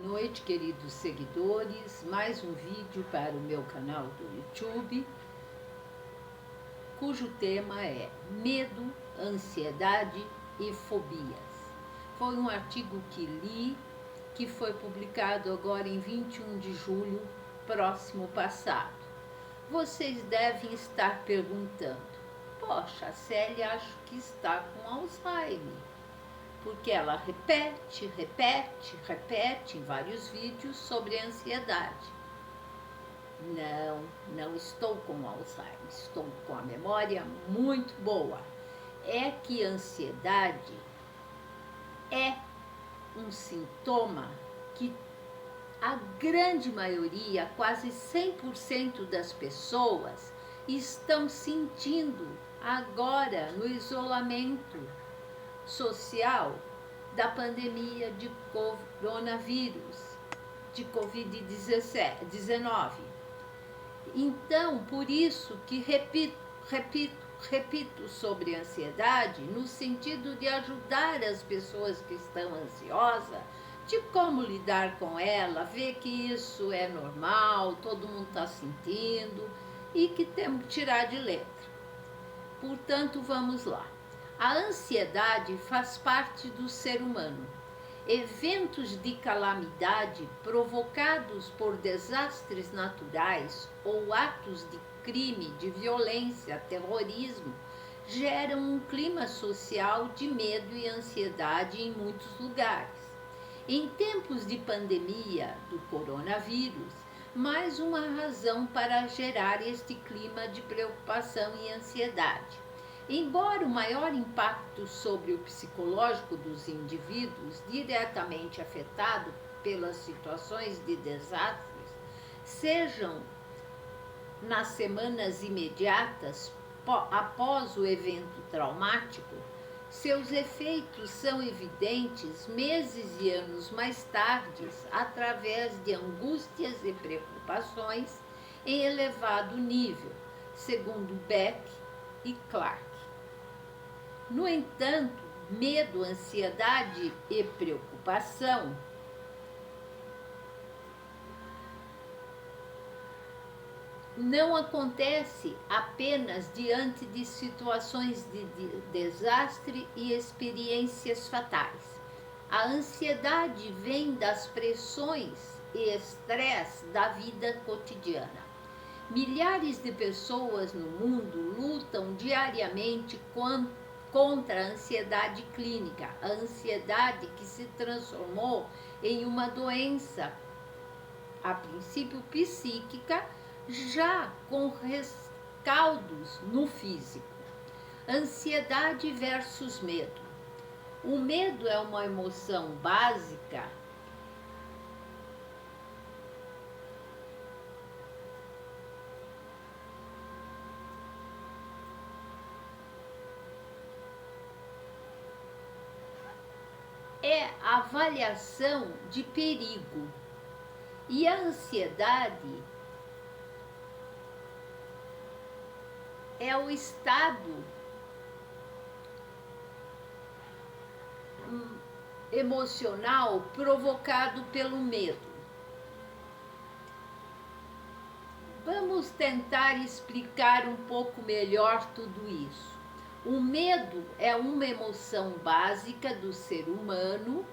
noite, queridos seguidores. Mais um vídeo para o meu canal do YouTube, cujo tema é Medo, Ansiedade e Fobias. Foi um artigo que li, que foi publicado agora em 21 de julho, próximo passado. Vocês devem estar perguntando: poxa, a Célia acho que está com Alzheimer, porque ela repete em vários vídeos sobre a ansiedade. Não estou com Alzheimer, estou com a memória muito boa. É que a ansiedade é um sintoma que a grande maioria, quase 100% das pessoas, estão sentindo agora no isolamento social da pandemia de coronavírus, de Covid-19. Então, por isso que repito sobre a ansiedade, no sentido de ajudar as pessoas que estão ansiosas, de como lidar com ela, ver que isso é normal, todo mundo está sentindo e que temos que tirar de letra. Portanto, vamos lá. A ansiedade faz parte do ser humano. Eventos de calamidade provocados por desastres naturais ou atos de crime, de violência, terrorismo, geram um clima social de medo e ansiedade em muitos lugares. Em tempos de pandemia do coronavírus, mais uma razão para gerar este clima de preocupação e ansiedade. Embora o maior impacto sobre o psicológico dos indivíduos diretamente afetado pelas situações de desastres sejam nas semanas imediatas após o evento traumático, seus efeitos são evidentes meses e anos mais tarde, através de angústias e preocupações em elevado nível, segundo Beck e Clark. No entanto, medo, ansiedade e preocupação não acontece apenas diante de situações de desastre e experiências fatais. A ansiedade vem das pressões e estresse da vida cotidiana. Milhares de pessoas no mundo lutam diariamente contra a ansiedade clínica, a ansiedade que se transformou em uma doença, a princípio psíquica, já com rescaldos no físico. Ansiedade versus medo. O medo é uma emoção básica é a avaliação de perigo. E a ansiedade é o estado emocional provocado pelo medo. Vamos tentar explicar um pouco melhor tudo isso. O medo é uma emoção básica do ser humano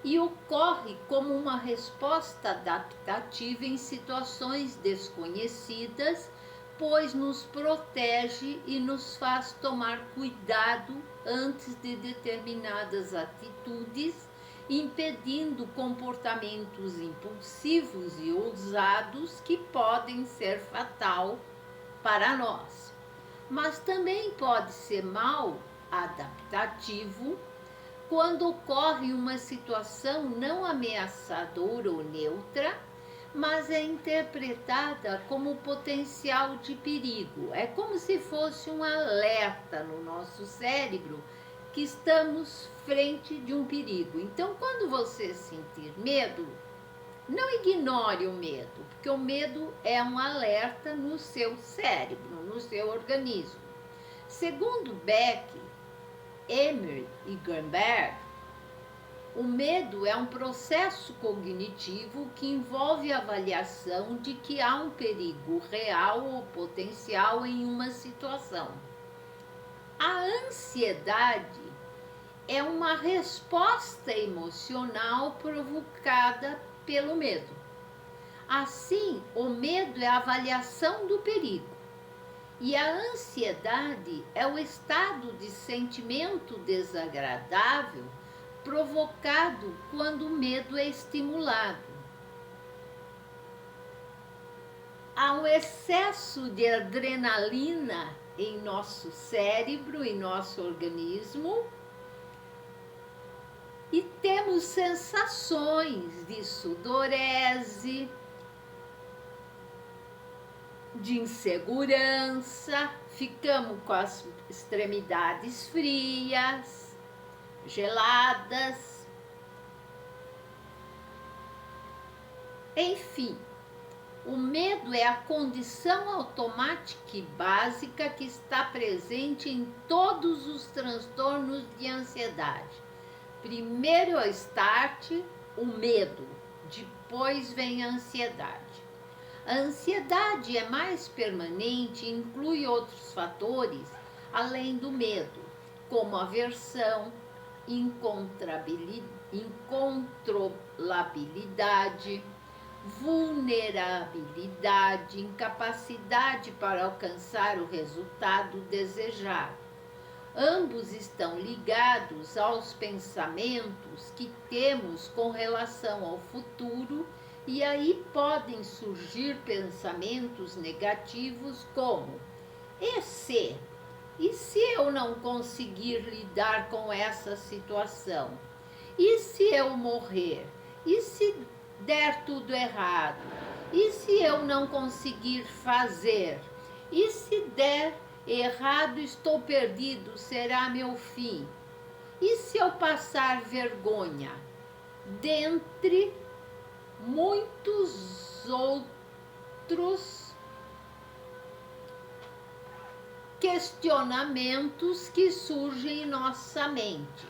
e ocorre como uma resposta adaptativa em situações desconhecidas, pois nos protege e nos faz tomar cuidado antes de determinadas atitudes, impedindo comportamentos impulsivos e ousados que podem ser fatal para nós. Mas também pode ser mal adaptativo quando ocorre uma situação não ameaçadora ou neutra, mas é interpretada como potencial de perigo. É como se fosse um alerta no nosso cérebro que estamos frente de um perigo. Então, quando você sentir medo, não ignore o medo, porque o medo é um alerta no seu cérebro, no seu organismo. Segundo Beck, Emery e Greenberg, O medo é um processo cognitivo que envolve a avaliação de que há um perigo real ou potencial em uma situação. A ansiedade é uma resposta emocional provocada pelo medo. Assim, o medo é a avaliação do perigo. E a ansiedade é o estado de sentimento desagradável provocado quando o medo é estimulado. Há um excesso de adrenalina em nosso cérebro, em nosso organismo, e temos sensações de sudorese, de insegurança, ficamos com as extremidades frias, geladas, enfim. O medo é a condição automática e básica que está presente em todos os transtornos de ansiedade. Primeiro é o start, o medo, depois vem a ansiedade. A ansiedade é mais permanente e inclui outros fatores além do medo, como aversão, incontrolabilidade, vulnerabilidade, incapacidade para alcançar o resultado desejado. Ambos estão ligados aos pensamentos que temos com relação ao futuro, e aí podem surgir pensamentos negativos como: e se? E se eu não conseguir lidar com essa situação? E se eu morrer? E se der tudo errado? E se eu não conseguir fazer? E se der errado, estou perdido, será meu fim? E se eu passar vergonha? Dentre muitos outros questionamentos que surgem em nossa mente.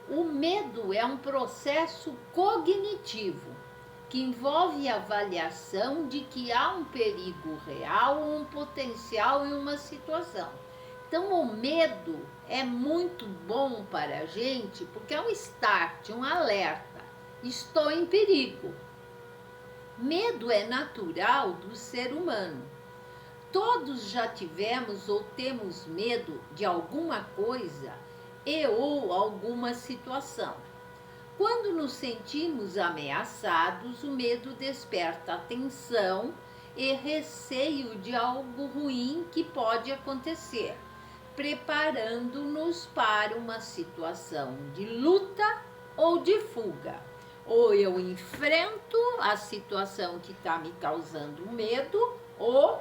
O medo é um processo cognitivo que envolve a avaliação de que há um perigo real ou um potencial em uma situação. Então, o medo é muito bom para a gente porque é um start, um alerta. Estou em perigo. Medo é natural do ser humano. Todos já tivemos ou temos medo de alguma coisa e ou alguma situação. Quando nos sentimos ameaçados, o medo desperta atenção e receio de algo ruim que pode acontecer, preparando-nos para uma situação de luta ou de fuga. Ou eu enfrento a situação que está me causando medo, ou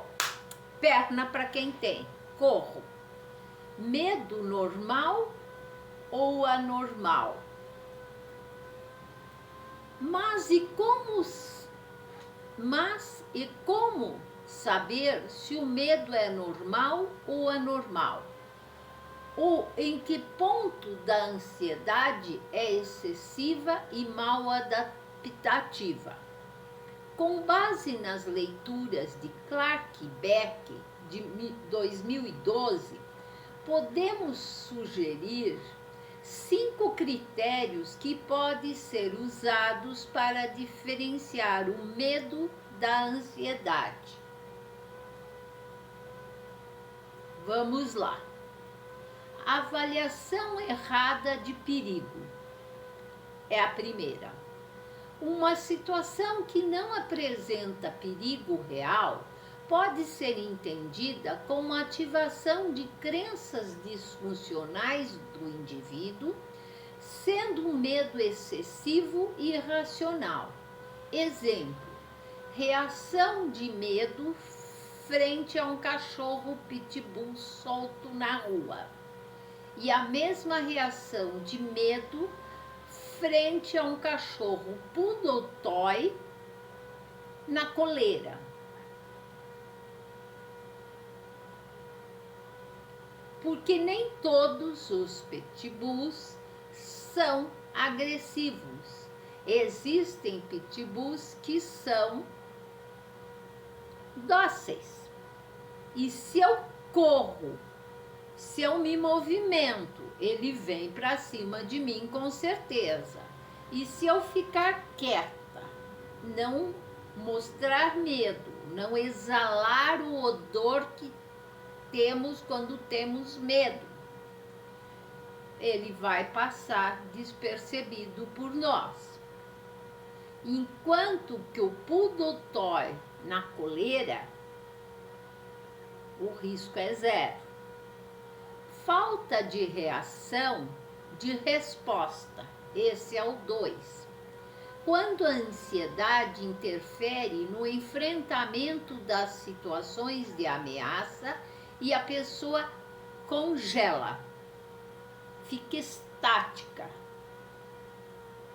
perna para quem tem, corro. Medo normal ou anormal? Mas e como saber se o medo é normal ou anormal? Ou em que ponto da ansiedade é excessiva e mal adaptativa? Com base nas leituras de Clark Beck, de 2012, podemos sugerir 5 critérios que podem ser usados para diferenciar o medo da ansiedade. Vamos lá. Avaliação errada de perigo é a primeira. Uma situação que não apresenta perigo real pode ser entendida como ativação de crenças disfuncionais do indivíduo, sendo um medo excessivo e irracional. Exemplo: reação de medo frente a um cachorro pitbull solto na rua. E a mesma reação de medo frente a um cachorro poodle toy na coleira. Porque nem todos os pitbulls são agressivos. Existem pitbulls que são dóceis. E se eu corro, se eu me movimento, ele vem para cima de mim com certeza. E se eu ficar quieta, não mostrar medo, não exalar o odor que temos quando temos medo, ele vai passar despercebido por nós. Enquanto que o poodle toy na coleira, o risco é zero. Falta de reação, de resposta, esse é o 2. Quando a ansiedade interfere no enfrentamento das situações de ameaça e a pessoa congela, fica estática,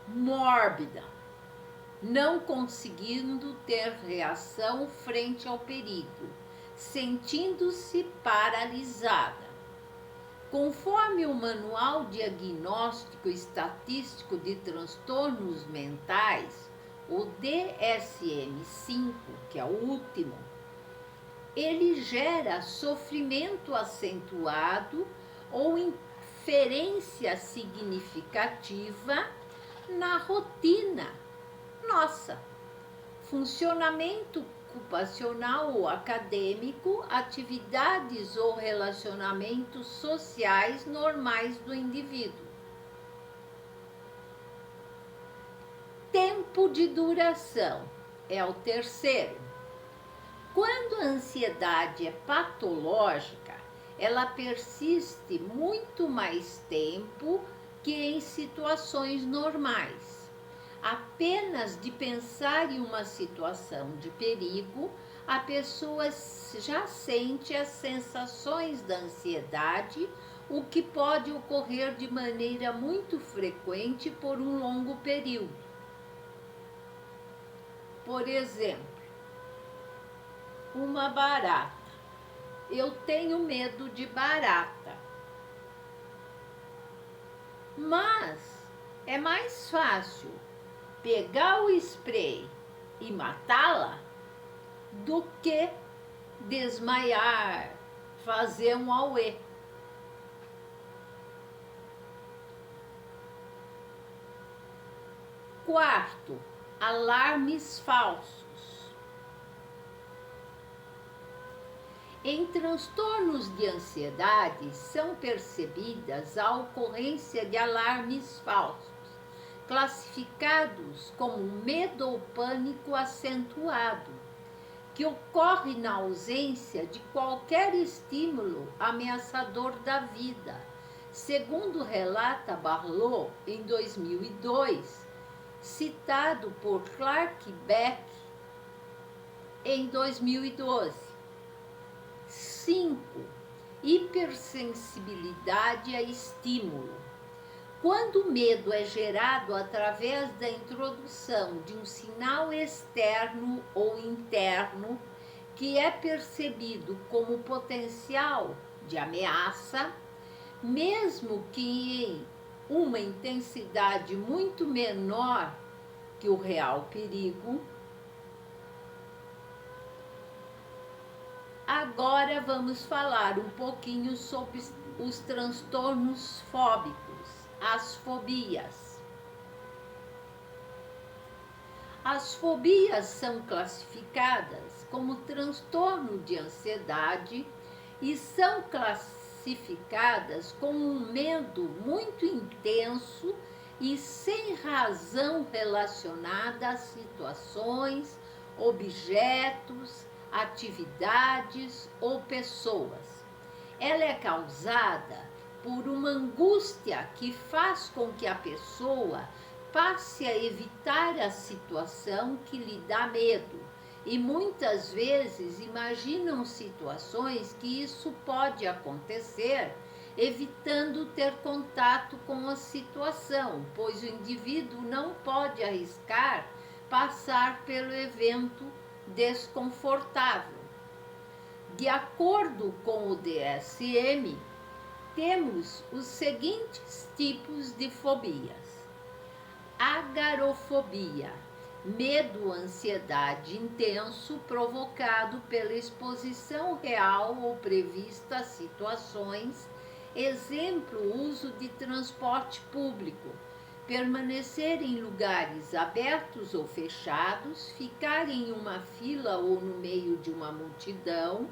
mórbida, não conseguindo ter reação frente ao perigo, sentindo-se paralisada. Conforme o Manual Diagnóstico Estatístico de Transtornos Mentais, o DSM-5, que é o último, ele gera sofrimento acentuado ou inferência significativa na rotina nossa, funcionamento ocupacional ou acadêmico, atividades ou relacionamentos sociais normais do indivíduo. Tempo de duração é o terceiro. Quando a ansiedade é patológica, ela persiste muito mais tempo que em situações normais. Apenas de pensar em uma situação de perigo, a pessoa já sente as sensações da ansiedade, o que pode ocorrer de maneira muito frequente por um longo período. Por exemplo, uma barata. Eu tenho medo de barata. Mas é mais fácil pegar o spray e matá-la do que desmaiar, fazer um auê. Quarto, alarmes falsos. Em transtornos de ansiedade são percebidas a ocorrência de alarmes falsos, classificados como medo ou pânico acentuado, que ocorre na ausência de qualquer estímulo ameaçador da vida, segundo relata Barlow em 2002, citado por Clark Beck em 2012. 5. Hipersensibilidade a estímulo. Quando o medo é gerado através da introdução de um sinal externo ou interno que é percebido como potencial de ameaça, mesmo que em uma intensidade muito menor que o real perigo. Agora vamos falar um pouquinho sobre os transtornos fóbicos, as fobias. As fobias são classificadas como transtorno de ansiedade e são classificadas como um medo muito intenso e sem razão relacionada a situações, objetos, atividades ou pessoas. Ela é causada por uma angústia que faz com que a pessoa passe a evitar a situação que lhe dá medo e muitas vezes imaginam situações que isso pode acontecer, evitando ter contato com a situação, pois o indivíduo não pode arriscar passar pelo evento desconfortável. De acordo com o DSM, temos os seguintes tipos de fobias: Agorafobia, medo, ansiedade intenso provocado pela exposição real ou prevista a situações, exemplo, uso de transporte público, permanecer em lugares abertos ou fechados, ficar em uma fila ou no meio de uma multidão,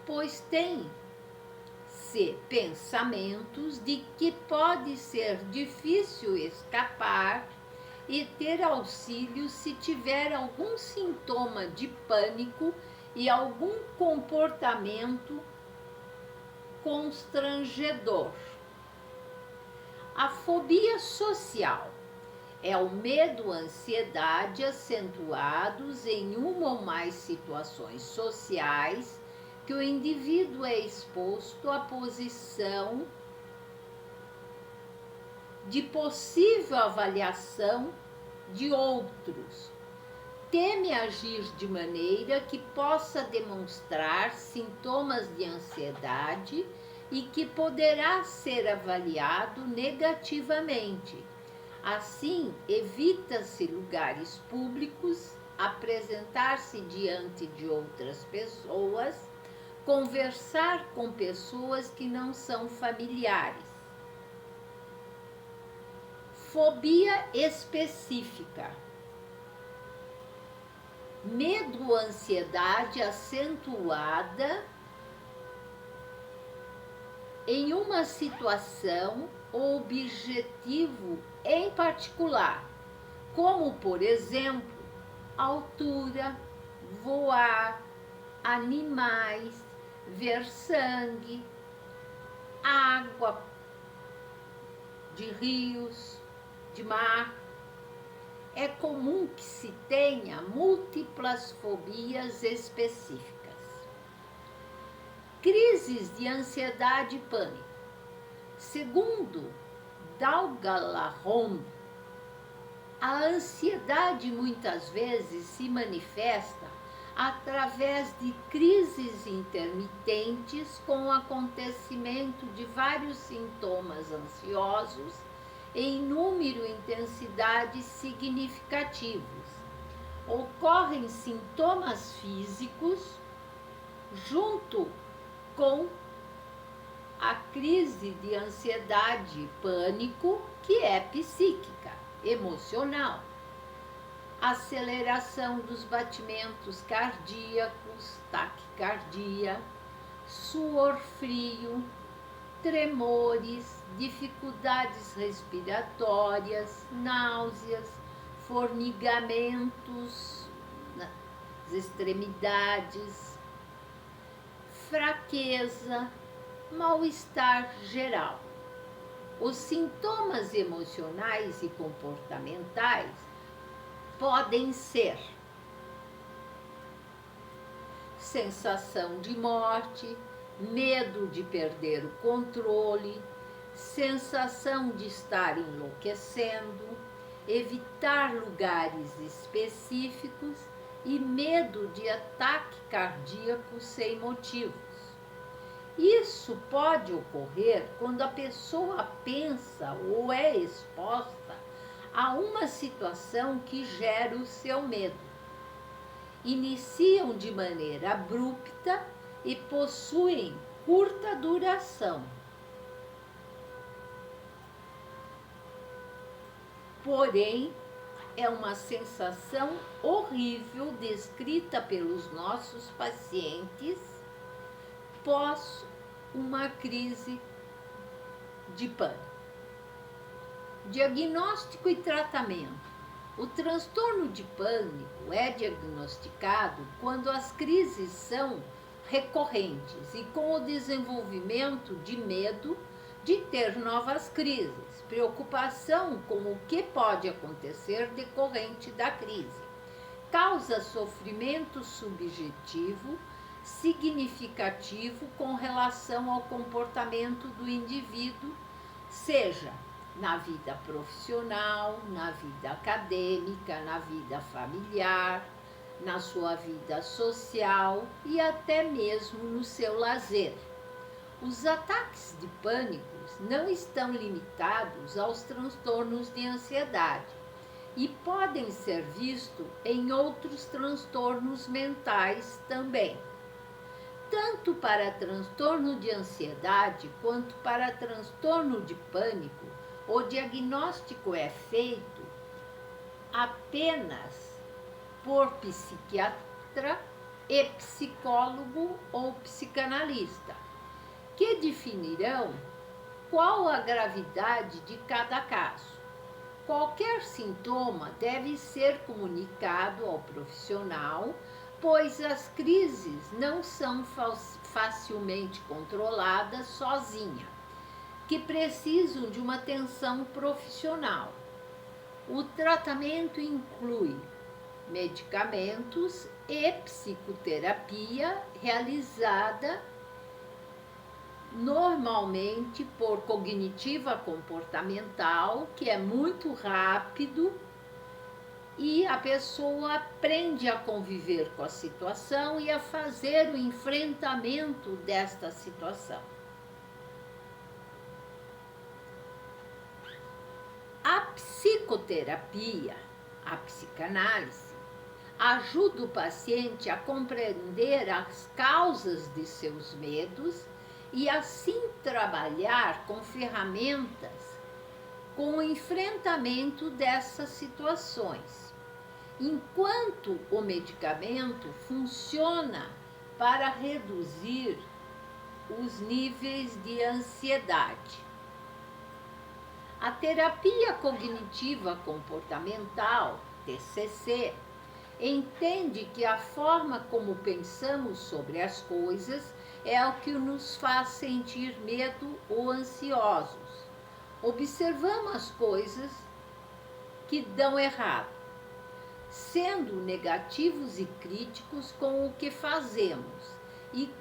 pois tem-se pensamentos de que pode ser difícil escapar e ter auxílio se tiver algum sintoma de pânico e algum comportamento constrangedor. A fobia social é o medo, ansiedade acentuados em uma ou mais situações sociais que o indivíduo é exposto à posição de possível avaliação de outros. Teme agir de maneira que possa demonstrar sintomas de ansiedade e que poderá ser avaliado negativamente. Assim, evita-se lugares públicos, apresentar-se diante de outras pessoas, conversar com pessoas que não são familiares. Fobia específica. Medo, ansiedade acentuada em uma situação ou objetivo em particular, como, por exemplo, altura, voar, animais, ver sangue, água de rios, de mar. É comum que se tenha múltiplas fobias específicas. Crises de ansiedade e pânico. Segundo Dalgalahon, a ansiedade muitas vezes se manifesta através de crises intermitentes com o acontecimento de vários sintomas ansiosos em número e intensidade significativos. Ocorrem sintomas físicos junto com a crise de ansiedade e pânico, que é psíquica, emocional. Aceleração dos batimentos cardíacos, taquicardia, suor frio, tremores, dificuldades respiratórias, náuseas, formigamentos nas extremidades, fraqueza, mal-estar geral. Os sintomas emocionais e comportamentais podem ser sensação de morte, medo de perder o controle, sensação de estar enlouquecendo, evitar lugares específicos e medo de ataque cardíaco sem motivos. Isso pode ocorrer quando a pessoa pensa ou é exposta a uma situação que gera o seu medo. Iniciam de maneira abrupta e possuem curta duração. Porém, é uma sensação horrível descrita pelos nossos pacientes pós uma crise de pânico. Diagnóstico e tratamento. O transtorno de pânico é diagnosticado quando as crises são recorrentes e com o desenvolvimento de medo de ter novas crises, preocupação com o que pode acontecer decorrente da crise, causa sofrimento subjetivo significativo com relação ao comportamento do indivíduo, seja na vida profissional, na vida acadêmica, na vida familiar, na sua vida social e até mesmo no seu lazer. Os ataques de pânico não estão limitados aos transtornos de ansiedade. e podem ser vistos em outros transtornos mentais também. Tanto para transtorno de ansiedade quanto para transtorno de pânico, o diagnóstico é feito apenas por psiquiatra e psicólogo ou psicanalista, que definirão qual a gravidade de cada caso. Qualquer sintoma deve ser comunicado ao profissional, pois as crises não são facilmente controladas sozinha, que precisam de uma atenção profissional. O tratamento inclui medicamentos e psicoterapia realizada normalmente por cognitiva comportamental, que é muito rápido, e a pessoa aprende a conviver com a situação e a fazer o enfrentamento desta situação. A psicoterapia, a psicanálise, ajuda o paciente a compreender as causas de seus medos e assim trabalhar com ferramentas com o enfrentamento dessas situações, enquanto o medicamento funciona para reduzir os níveis de ansiedade. A terapia cognitiva comportamental, TCC, entende que a forma como pensamos sobre as coisas é o que nos faz sentir medo ou ansiosos. Observamos as coisas que dão errado, sendo negativos e críticos com o que fazemos, e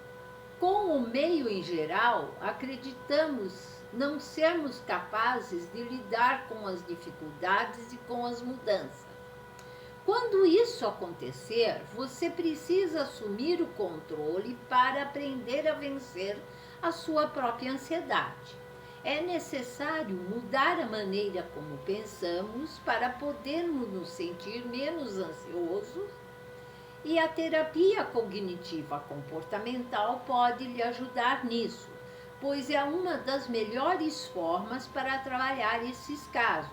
com o meio em geral, acreditamos não sermos capazes de lidar com as dificuldades e com as mudanças. Quando isso acontecer, você precisa assumir o controle para aprender a vencer a sua própria ansiedade. É necessário mudar a maneira como pensamos para podermos nos sentir menos ansiosos, e a terapia cognitiva comportamental pode lhe ajudar nisso, pois é uma das melhores formas para trabalhar esses casos,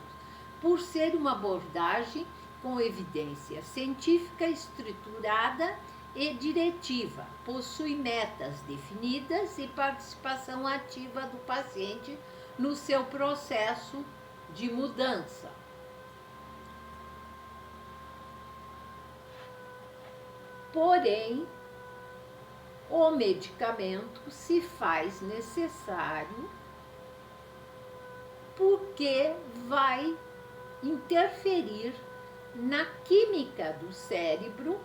por ser uma abordagem com evidência científica estruturada e diretiva, possui metas definidas e participação ativa do paciente no seu processo de mudança. Porém, o medicamento se faz necessário porque vai interferir na química do cérebro,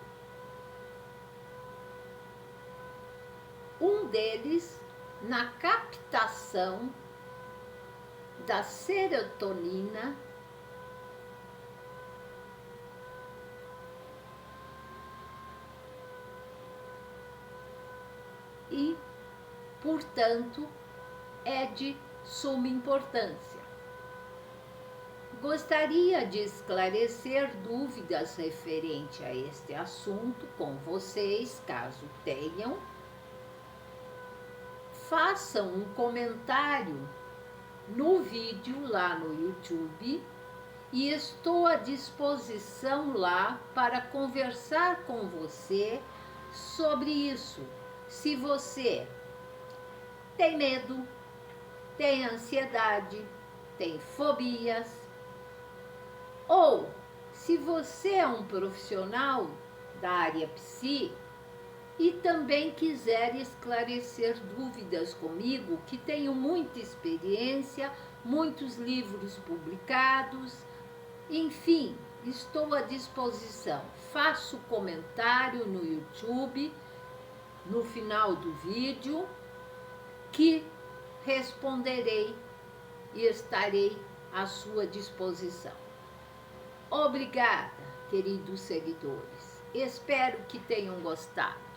um deles na captação da serotonina e, portanto, é de suma importância. Gostaria de esclarecer dúvidas referente a este assunto com vocês, caso tenham. Façam um comentário no vídeo lá no YouTube e estou à disposição lá para conversar com você sobre isso. Se você tem medo, tem ansiedade, tem fobias, ou se você é um profissional da área psi e também quiser esclarecer dúvidas comigo, que tenho muita experiência, muitos livros publicados, enfim, estou à disposição. Faço comentário no YouTube, no final do vídeo, que responderei e estarei à sua disposição. Obrigada, queridos seguidores. Espero que tenham gostado.